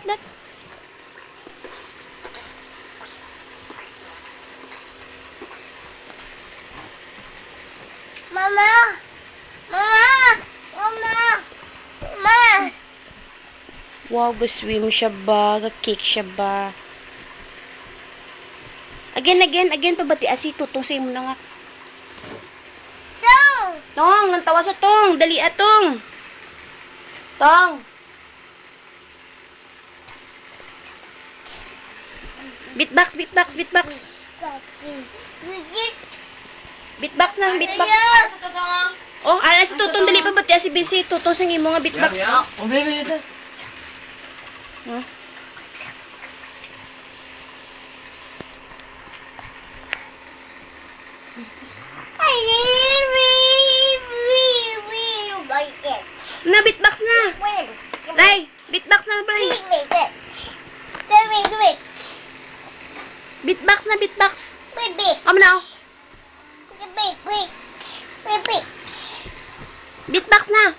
Let. Mama! Mama! Mama! Mama! Wow, ga-swim siya ba? Ga-cake siya ba? Again pa ba ti asi? Tutong sa'yo mo na nga. Tong! Tong, nantawa sa Tong. Dali atong. Tong. Beatbox. Beatbox na, beatbox. Oh, ala si Tutong, dali pa ba ti asi busy? Tutong sa mo nga beatbox. Huh? I really like it. Na, beatbox na. Wait. Ray, beatbox na, Ray. Wait. Wait. Beatbox na, beatbox. Wait. Amo na, oh. Wait. Beatbox na.